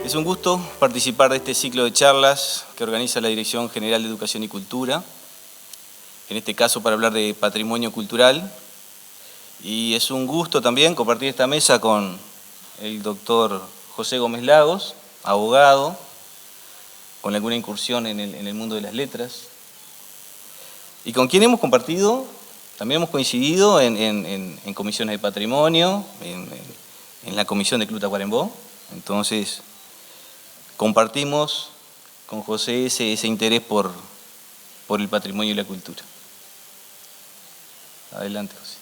Es un gusto participar de este ciclo de charlas que organiza la Dirección General de Educación y Cultura, en este caso para hablar de patrimonio cultural. Y es un gusto también compartir esta mesa con el doctor José Gómez Lagos, abogado, con alguna incursión en el mundo de las letras, y con quien hemos compartido, también hemos coincidido en comisiones de patrimonio, en la comisión de Club Tacuarembó. Entonces, compartimos con José ese interés por el patrimonio y la cultura. Adelante, José.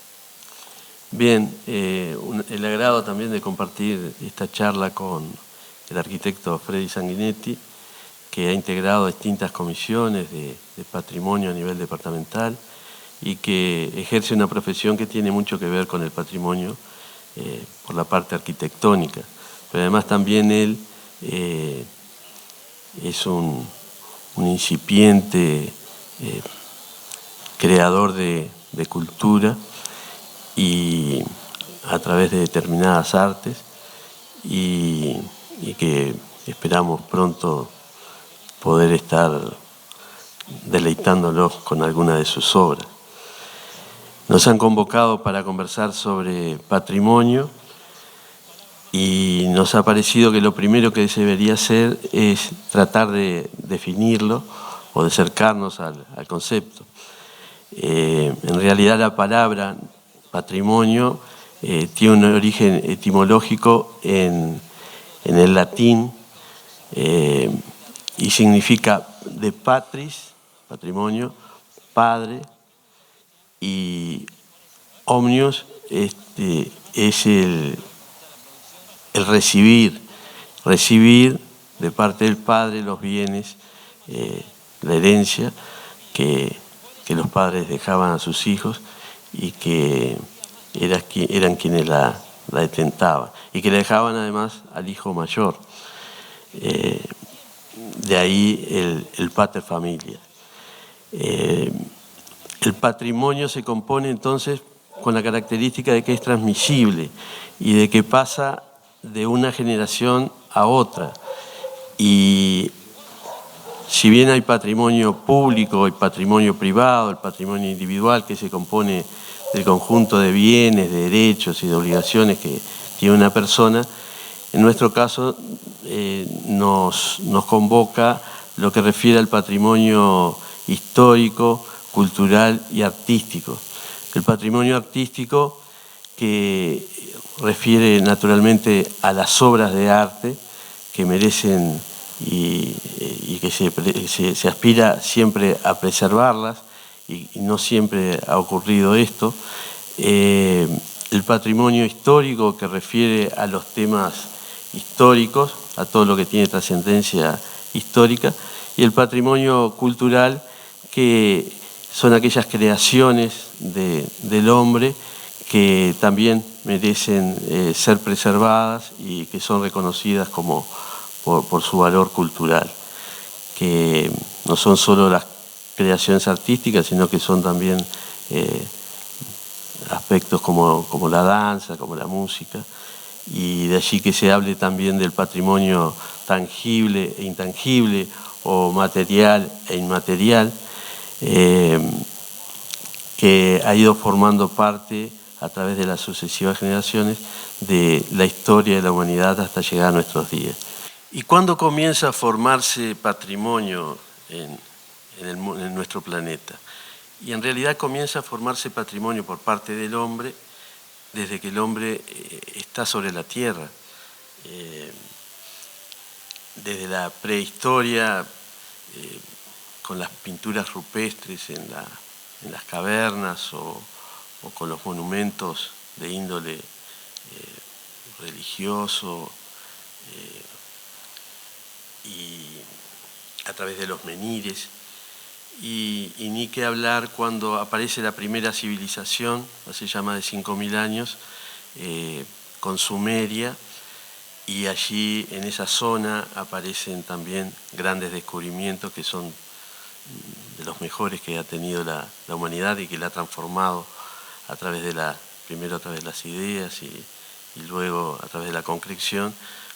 Bien, el agrado también de compartir esta charla con el arquitecto Freddy Sanguinetti, que ha integrado distintas comisiones de patrimonio a nivel departamental y que ejerce una profesión que tiene mucho que ver con el patrimonio por la parte arquitectónica. Pero además también él es un incipiente creador de cultura y a través de determinadas artes y que esperamos pronto poder estar deleitándolos con alguna de sus obras. Nos han convocado para conversar sobre patrimonio y nos ha parecido que lo primero que se debería hacer es tratar de definirlo o de acercarnos al concepto. En realidad la palabra patrimonio tiene un origen etimológico en el latín y significa de patris, patrimonio, padre, y omnius es el recibir de parte del padre los bienes, la herencia que los padres dejaban a sus hijos y que eran quienes la detentaban y que le dejaban además al hijo mayor. De ahí el pater familia. El patrimonio se compone entonces con la característica de que es transmisible y de que pasa de una generación a otra. Y si bien hay patrimonio público y patrimonio privado, el patrimonio individual que se compone del conjunto de bienes, de derechos y de obligaciones que tiene una persona, en nuestro caso nos convoca lo que refiere al patrimonio histórico, cultural y artístico. El patrimonio artístico que refiere naturalmente a las obras de arte que merecen y que se aspira siempre a preservarlas y no siempre ha ocurrido esto. El patrimonio histórico que refiere a los temas históricos, a todo lo que tiene trascendencia histórica, y el patrimonio cultural que son aquellas creaciones del hombre que también merecen ser preservadas y que son reconocidas como por su valor cultural, que no son solo las creaciones artísticas, sino que son también aspectos como la danza, como la música, y de allí que se hable también del patrimonio tangible e intangible, o material e inmaterial, que ha ido formando parte a través de las sucesivas generaciones de la historia de la humanidad hasta llegar a nuestros días. ¿Y cuándo comienza a formarse patrimonio en nuestro planeta? Y en realidad comienza a formarse patrimonio por parte del hombre desde que el hombre está sobre la tierra. Desde la prehistoria, con las pinturas rupestres en las cavernas o con los monumentos de índole religioso, y a través de los menires, y ni qué hablar cuando aparece la primera civilización, hace ya más de 5.000 años, con Sumeria, y allí en esa zona aparecen también grandes descubrimientos que son de los mejores que ha tenido la humanidad y que la ha transformado a través de primero a través de las ideas y luego a través de la concreción,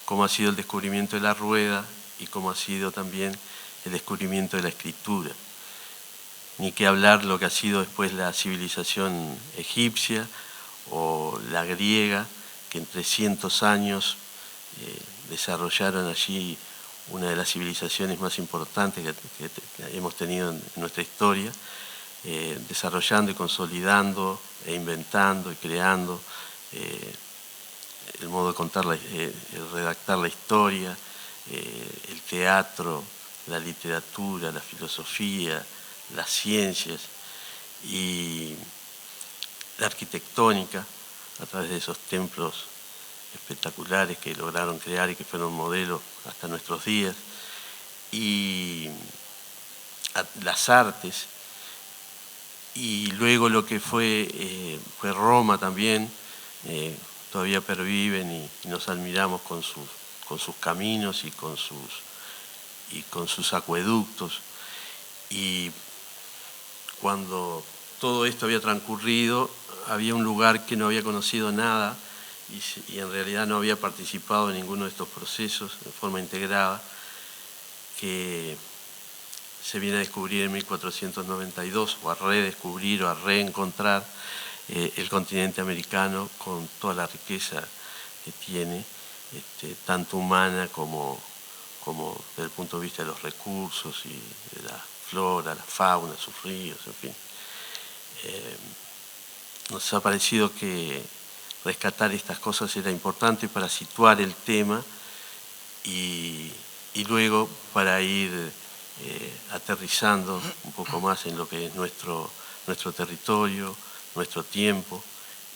como ha sido el descubrimiento de la rueda y como ha sido también el descubrimiento de la escritura. Ni que hablar lo que ha sido después la civilización egipcia o la griega, que en 300 años desarrollaron allí una de las civilizaciones más importantes que hemos tenido en nuestra historia, desarrollando y consolidando e inventando y creando el modo de contar, el redactar la historia, el teatro, la literatura, la filosofía, las ciencias y la arquitectónica a través de esos templos espectaculares que lograron crear y que fueron modelos hasta nuestros días, y las artes, y luego lo que fue Roma también, todavía perviven y nos admiramos con sus caminos y con sus acueductos. Y cuando todo esto había transcurrido, había un lugar que no había conocido nada y en realidad no había participado en ninguno de estos procesos de forma integrada, que se viene a descubrir en 1492, o a redescubrir o a reencontrar el continente americano con toda la riqueza que tiene, tanto humana como desde el punto de vista de los recursos y de la flora, la fauna, sus ríos, en fin. Nos ha parecido que rescatar estas cosas era importante para situar el tema y luego para ir aterrizando un poco más en lo que es nuestro territorio, nuestro tiempo,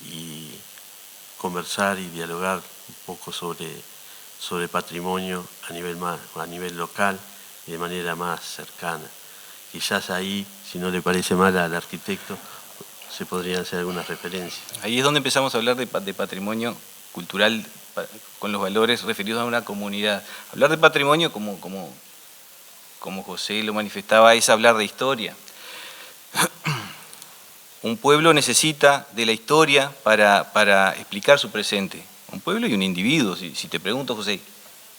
y conversar y dialogar un poco sobre patrimonio a nivel local y de manera más cercana. Quizás ahí, si no le parece mal al arquitecto, se podrían hacer algunas referencias. Ahí es donde empezamos a hablar de patrimonio cultural con los valores referidos a una comunidad. Hablar de patrimonio, como José lo manifestaba, es hablar de historia. Un pueblo necesita de la historia para explicar su presente. Un pueblo y un individuo. Si te pregunto, José,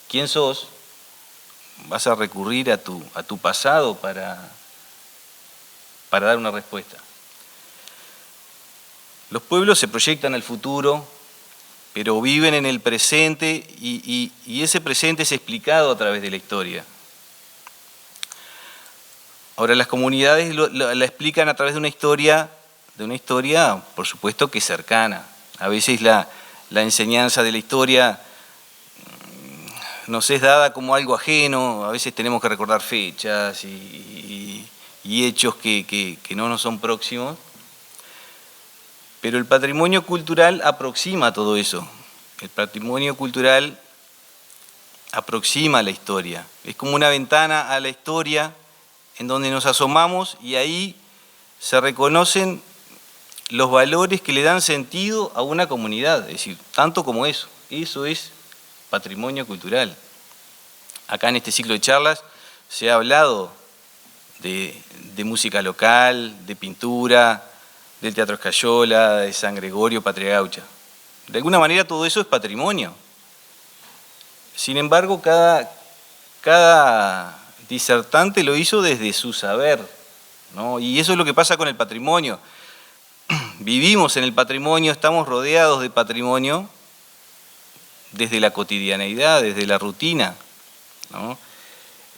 ¿quién sos? Vas a recurrir a tu pasado para dar una respuesta. Los pueblos se proyectan al futuro, pero viven en el presente y ese presente es explicado a través de la historia. Ahora, las comunidades la explican a través de una historia, por supuesto, que es cercana. A veces la enseñanza de la historia nos es dada como algo ajeno, a veces tenemos que recordar fechas y hechos que no nos son próximos. Pero el patrimonio cultural aproxima todo eso. El patrimonio cultural aproxima la historia. Es como una ventana a la historia en donde nos asomamos y ahí se reconocen los valores que le dan sentido a una comunidad. Es decir, tanto como eso. Eso es patrimonio cultural. Acá en este ciclo de charlas se ha hablado de música local, de pintura, del Teatro Escayola, de San Gregorio, Patria Gaucha. De alguna manera todo eso es patrimonio. Sin embargo, cada disertante lo hizo desde su saber, ¿no? Y eso es lo que pasa con el patrimonio. Vivimos en el patrimonio, estamos rodeados de patrimonio desde la cotidianeidad, desde la rutina, ¿no?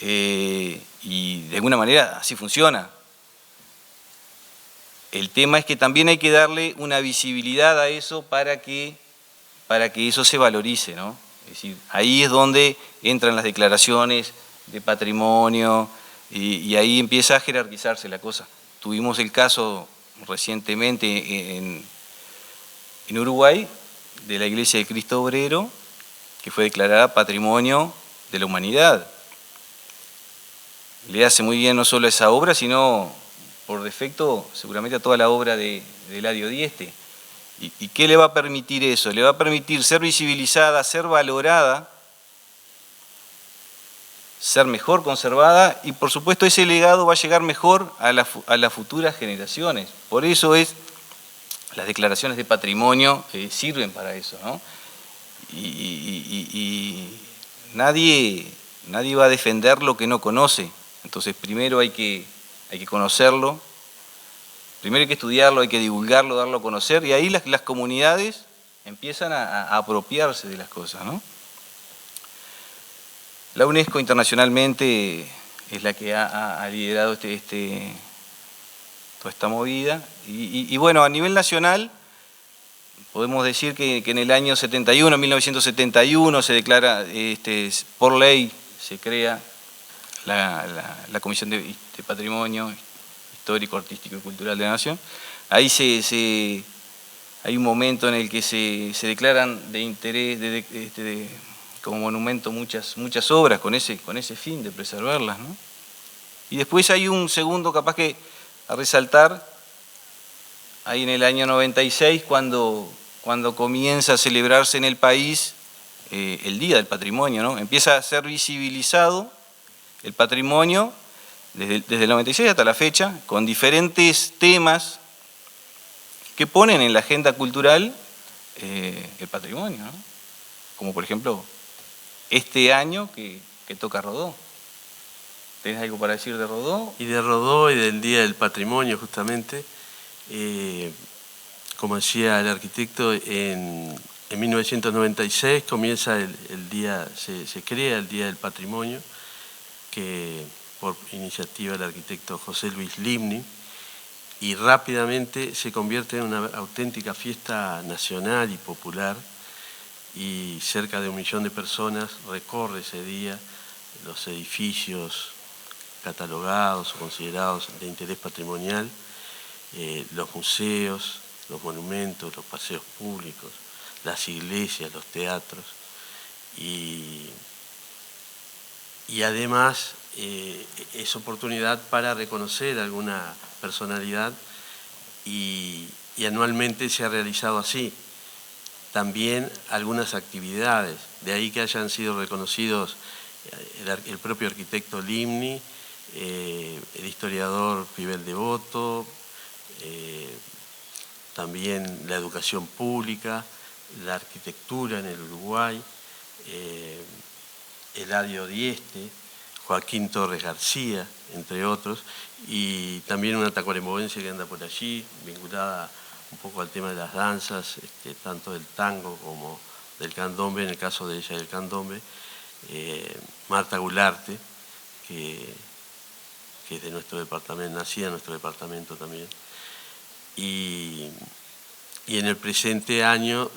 Y de alguna manera así funciona. El tema es que también hay que darle una visibilidad a eso para que eso se valorice, ¿no? Es decir, ahí es donde entran las declaraciones de patrimonio y ahí empieza a jerarquizarse la cosa. Tuvimos el caso recientemente en Uruguay de la Iglesia de Cristo Obrero, que fue declarada Patrimonio de la Humanidad. Le hace muy bien no solo a esa obra, sino por defecto seguramente a toda la obra de Eladio Dieste. ¿Y qué le va a permitir eso? Le va a permitir ser visibilizada, ser valorada, ser mejor conservada y por supuesto ese legado va a llegar mejor a las futuras generaciones. Por eso las declaraciones de patrimonio sirven para eso, ¿no? Y nadie va a defender lo que no conoce. Entonces primero hay que conocerlo, primero hay que estudiarlo, hay que divulgarlo, darlo a conocer, y ahí las comunidades empiezan a apropiarse de las cosas, ¿no? La UNESCO internacionalmente es la que ha liderado toda esta movida. Y bueno, a nivel nacional, podemos decir que en el año 71, 1971, se declara, por ley, se crea la Comisión de Patrimonio Histórico, Artístico y Cultural de la Nación. Ahí hay un momento en el que se declaran de interés, como monumento muchas obras con ese fin de preservarlas, ¿no? Y después hay un segundo capaz que a resaltar, ahí en el año 96, cuando comienza a celebrarse en el país el Día del Patrimonio, ¿no? Empieza a ser visibilizado el patrimonio desde el 96 hasta la fecha, con diferentes temas que ponen en la agenda cultural el patrimonio, ¿no? Como por ejemplo este año que toca Rodó. ¿Tenés algo para decir de Rodó? Y de Rodó y del Día del Patrimonio, justamente, como decía el arquitecto, en 1996 comienza el día, se crea el Día del Patrimonio, que por iniciativa del arquitecto José Luis Limni, y rápidamente se convierte en una auténtica fiesta nacional y popular, y cerca de 1 millón de personas recorre ese día los edificios catalogados o considerados de interés patrimonial, los museos, los monumentos, los paseos públicos, las iglesias, los teatros, y además es oportunidad para reconocer alguna personalidad, y anualmente se ha realizado así. También algunas actividades, de ahí que hayan sido reconocidos el propio arquitecto Limni, el historiador Fibel Devoto, también la educación pública, la arquitectura en el Uruguay, Eladio Dieste, Joaquín Torres García, entre otros, y también una tacuarembóense que anda por allí, vinculada un poco al tema de las danzas, tanto del tango como del candombe, en el caso de ella del candombe, Marta Gularte, que es de nuestro departamento, nacida en nuestro departamento también. Y en el presente año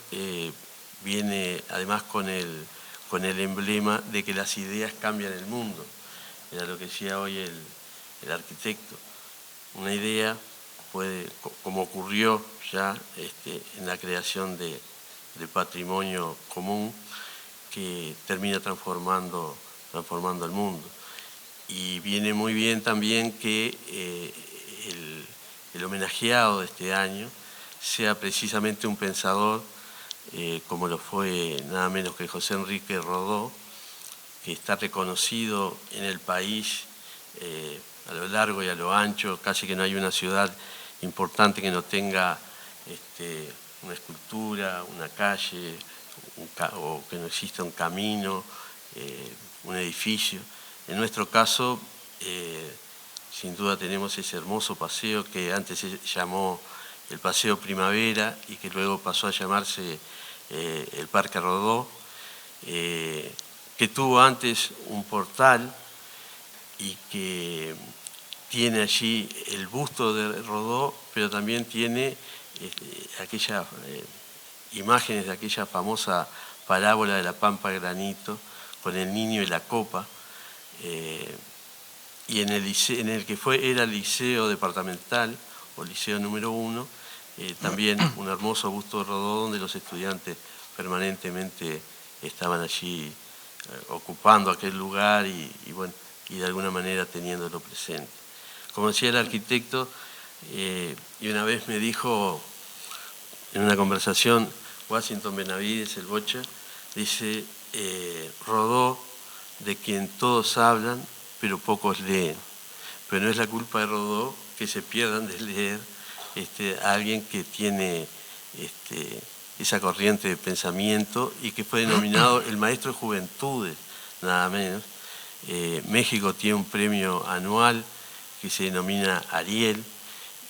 viene además con el emblema de que las ideas cambian el mundo. Era lo que decía hoy el arquitecto. Una idea puede, como ocurrió ya en la creación de patrimonio común, que termina transformando el mundo. Y viene muy bien también que el homenajeado de este año sea precisamente un pensador, como lo fue nada menos que José Enrique Rodó, que está reconocido en el país a lo largo y a lo ancho. Casi que no hay una ciudad importante que no tenga una escultura, una calle, o que no exista un camino, un edificio. En nuestro caso, sin duda tenemos ese hermoso paseo que antes se llamó el Paseo Primavera y que luego pasó a llamarse el Parque Rodó, que tuvo antes un portal y que tiene allí el busto de Rodó, pero también tiene aquellas imágenes de aquella famosa parábola de la pampa de granito con el niño y la copa, y en el que era el liceo departamental o liceo número 1, también un hermoso busto de Rodó donde los estudiantes permanentemente estaban allí ocupando aquel lugar y de alguna manera teniéndolo presente. Como decía el arquitecto, y una vez me dijo en una conversación Washington Benavides, el Bocha, dice, Rodó, de quien todos hablan, pero pocos leen. Pero no es la culpa de Rodó que se pierdan de leer a alguien que tiene esa corriente de pensamiento y que fue denominado el maestro de juventudes nada menos. México tiene un premio anual que se denomina Ariel,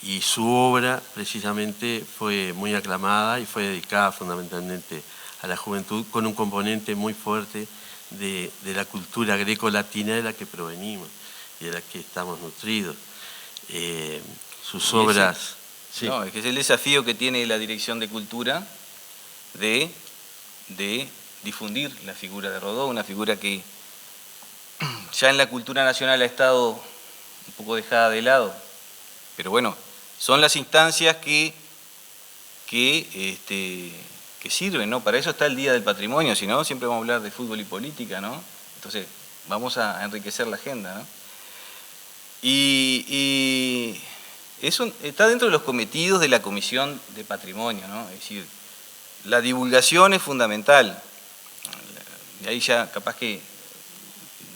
y su obra precisamente fue muy aclamada y fue dedicada fundamentalmente a la juventud, con un componente muy fuerte de la cultura greco-latina de la que provenimos y de la que estamos nutridos. Sus obras... Sí. No, es que es el desafío que tiene la Dirección de Cultura de difundir la figura de Rodó, una figura que ya en la cultura nacional ha estado un poco dejada de lado, pero bueno, son las instancias que sirven, ¿no? Para eso está el Día del Patrimonio, si no, siempre vamos a hablar de fútbol y política, ¿no? Entonces, vamos a enriquecer la agenda, ¿no? Y eso está dentro de los cometidos de la Comisión de Patrimonio, ¿no? Es decir, la divulgación es fundamental. Y ahí ya capaz que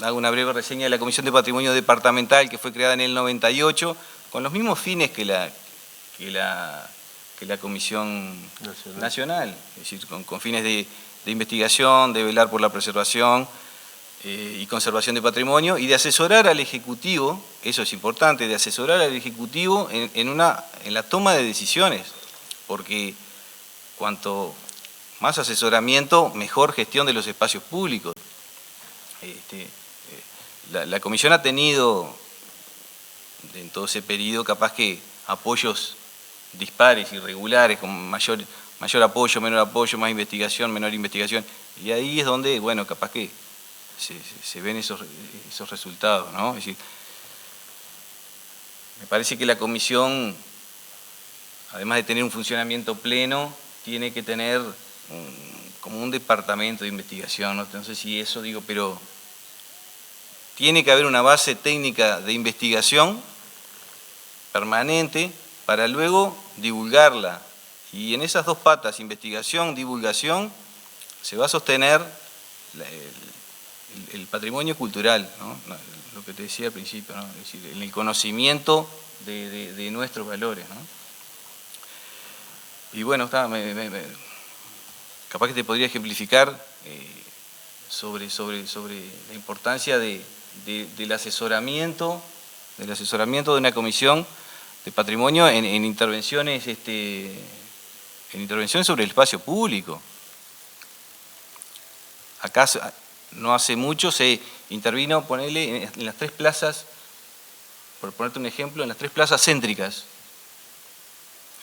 hago una breve reseña de la Comisión de Patrimonio Departamental, que fue creada en el 98, con los mismos fines que la Comisión Nacional, es decir, con fines de investigación, de velar por la preservación y conservación de patrimonio, y de asesorar al Ejecutivo, eso es importante, de asesorar al Ejecutivo en la toma de decisiones, porque cuanto más asesoramiento, mejor gestión de los espacios públicos. La Comisión ha tenido en todo ese periodo capaz que apoyos dispares, irregulares, con mayor apoyo, menor apoyo, más investigación, menor investigación, y ahí es donde, bueno, capaz que se ven esos resultados, ¿no? Es decir, me parece que la Comisión, además de tener un funcionamiento pleno, tiene que tener como un departamento de investigación, no sé si eso digo, pero tiene que haber una base técnica de investigación permanente para luego divulgarla. Y en esas dos patas, investigación, divulgación, se va a sostener el patrimonio cultural, ¿no? Lo que te decía al principio, ¿no? Es decir, el conocimiento de nuestros valores, ¿no? Y bueno, capaz que te podría ejemplificar sobre la importancia del asesoramiento de una comisión de patrimonio en intervenciones sobre el espacio público. Acá no hace mucho se intervino, ponele, en las 3 plazas, por ponerte un ejemplo, en las 3 plazas céntricas,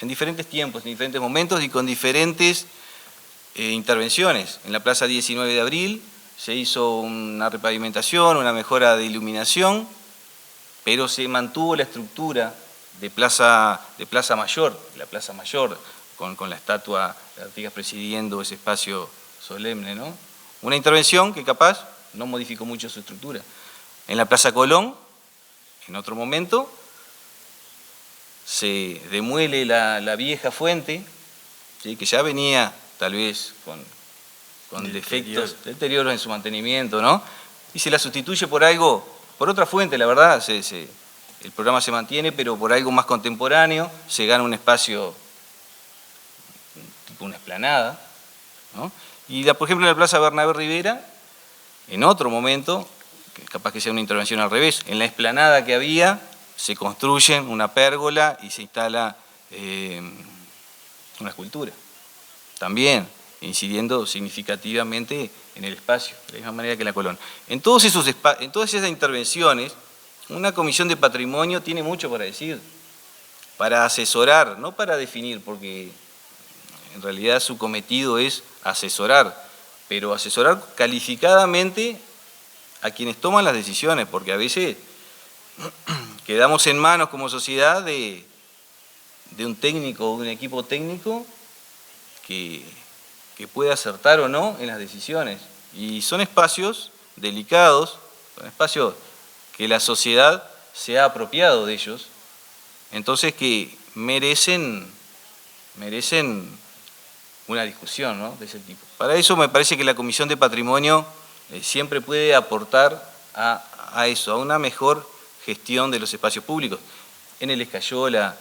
en diferentes tiempos, en diferentes momentos y con diferentes intervenciones. En la plaza 19 de abril se hizo una repavimentación, una mejora de iluminación, pero se mantuvo la estructura de Plaza Mayor, la Plaza Mayor, con la estatua de Artigas presidiendo ese espacio solemne, ¿no? Una intervención que capaz no modificó mucho su estructura. En la Plaza Colón, en otro momento, se demuele la vieja fuente, ¿sí? Que ya venía tal vez con defectos, deterioros en su mantenimiento, ¿no? Y se la sustituye por otra fuente, la verdad, el programa se mantiene, pero por algo más contemporáneo, se gana un espacio tipo una explanada, ¿no? Y por ejemplo en la Plaza Bernabé Rivera, en otro momento, capaz que sea una intervención al revés, en la explanada que había, se construye una pérgola y se instala una escultura. También incidiendo significativamente en el espacio, de la misma manera que la Colón. En todas esas intervenciones, una comisión de patrimonio tiene mucho para decir, para asesorar, no para definir, porque en realidad su cometido es asesorar, pero asesorar calificadamente a quienes toman las decisiones, porque a veces quedamos en manos como sociedad de un técnico o de un equipo técnico que puede acertar o no en las decisiones. Y son espacios delicados, son espacios que la sociedad se ha apropiado de ellos, entonces que merecen una discusión, ¿no? De ese tipo. Para eso me parece que la Comisión de Patrimonio siempre puede aportar a eso, a una mejor gestión de los espacios públicos. En el Escayola,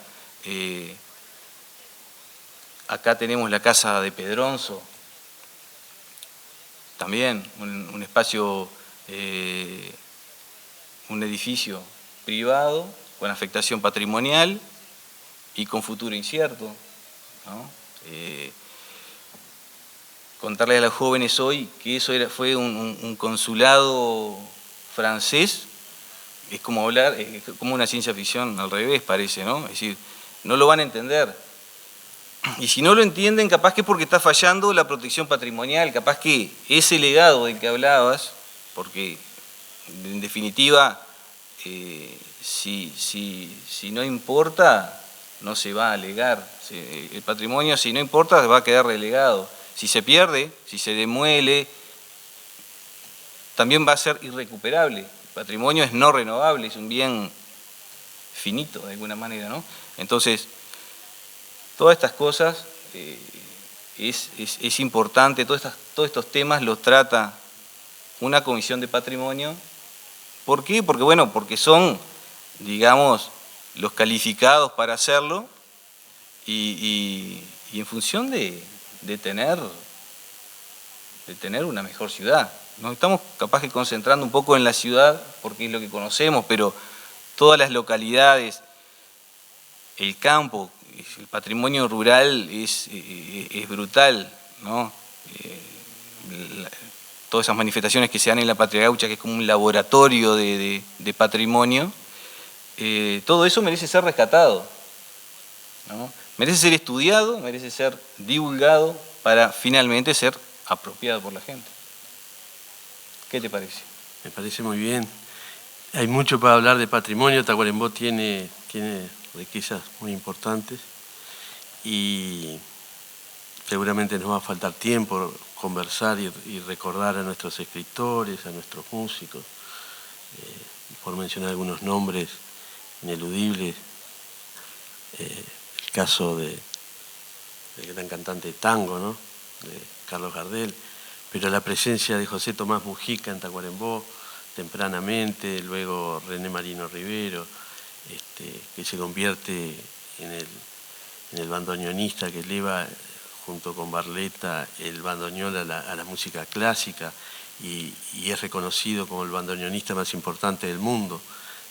acá tenemos la Casa de Pedronzo, también un espacio un edificio privado con afectación patrimonial y con futuro incierto, ¿no? Contarle a los jóvenes hoy que eso fue un consulado francés es como hablar, es como una ciencia ficción al revés, parece, ¿no? Es decir, no lo van a entender. Y si no lo entienden, capaz que es porque está fallando la protección patrimonial, capaz que ese legado del que hablabas, porque en definitiva, si no importa, no se va a legar. El patrimonio, si no importa, va a quedar relegado. Si se pierde, si se demuele, también va a ser irrecuperable. El patrimonio es no renovable, es un bien finito de alguna manera, ¿no? Entonces, todas estas cosas es importante, todos estos temas los trata una comisión de patrimonio. ¿Por qué? Porque, bueno, porque son, digamos, los calificados para hacerlo y en función de tener una mejor ciudad. Nos estamos capaz que concentrando un poco en la ciudad porque es lo que conocemos, pero todas las localidades, el campo, el patrimonio rural es brutal, ¿no? Todas esas manifestaciones que se dan en la Patria Gaucha, que es como un laboratorio de patrimonio, todo eso merece ser rescatado, ¿no? Merece ser estudiado, merece ser divulgado para finalmente ser apropiado por la gente. ¿Qué te parece? Me parece muy bien. Hay mucho para hablar de patrimonio. Tacuarembó tiene riquezas muy importantes y seguramente nos va a faltar tiempo conversar y recordar a nuestros escritores, a nuestros músicos, por mencionar algunos nombres ineludibles. El caso del gran cantante de tango, ¿no? De Carlos Gardel, pero la presencia de José Tomás Mujica en Tacuarembó tempranamente, luego René Marino Rivero, que se convierte en el bandoneonista que eleva junto con Barletta el bandoneón a la música clásica y es reconocido como el bandoneonista más importante del mundo.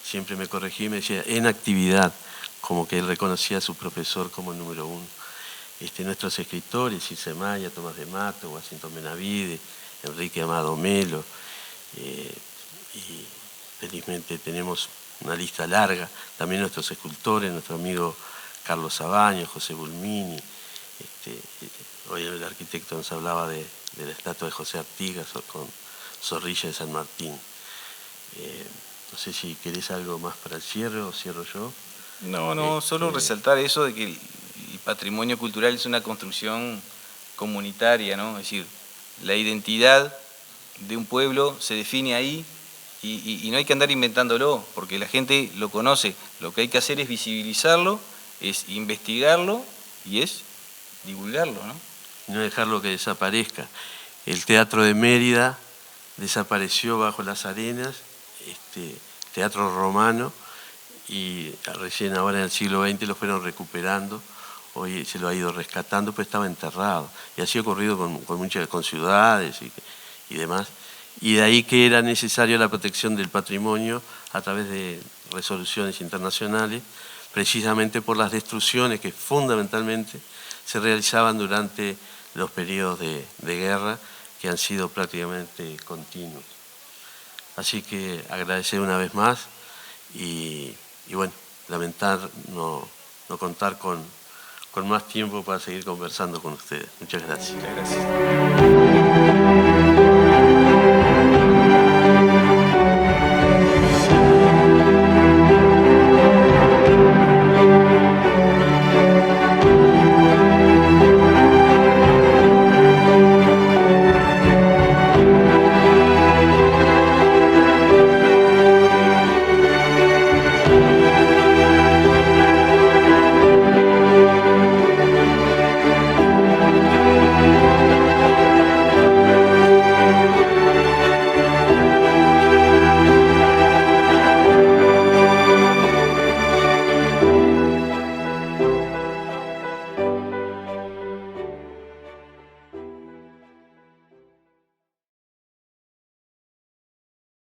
Siempre me corregía y me decía, en actividad, como que él reconocía a su profesor como el número uno. Nuestros escritores, Circe Maya, Tomás de Mato, Washington Benavide, Enrique Amado Melo, y felizmente tenemos una lista larga, también nuestros escultores, nuestro amigo Carlos Sabaño, José Bulmini, hoy el arquitecto nos hablaba de la estatua de José Artigas con Zorrilla de San Martín. No sé si querés algo más para el cierre o cierro yo. No, solo resaltar eso de que el patrimonio cultural es una construcción comunitaria, ¿no? Es decir, la identidad de un pueblo se define ahí y no hay que andar inventándolo, porque la gente lo conoce. Lo que hay que hacer es visibilizarlo, es investigarlo y es divulgarlo, ¿no? Y no dejarlo que desaparezca. El Teatro de Mérida desapareció bajo las arenas, teatro romano, y recién ahora en el siglo XX lo fueron recuperando, hoy se lo ha ido rescatando, pero estaba enterrado. Y así ha ocurrido con ciudades y demás. Y de ahí que era necesaria la protección del patrimonio a través de resoluciones internacionales, precisamente por las destrucciones que fundamentalmente se realizaban durante los periodos de guerra, que han sido prácticamente continuos. Así que agradecer una vez más y bueno, lamentar no contar con más tiempo para seguir conversando con ustedes. Muchas gracias. Muchas gracias.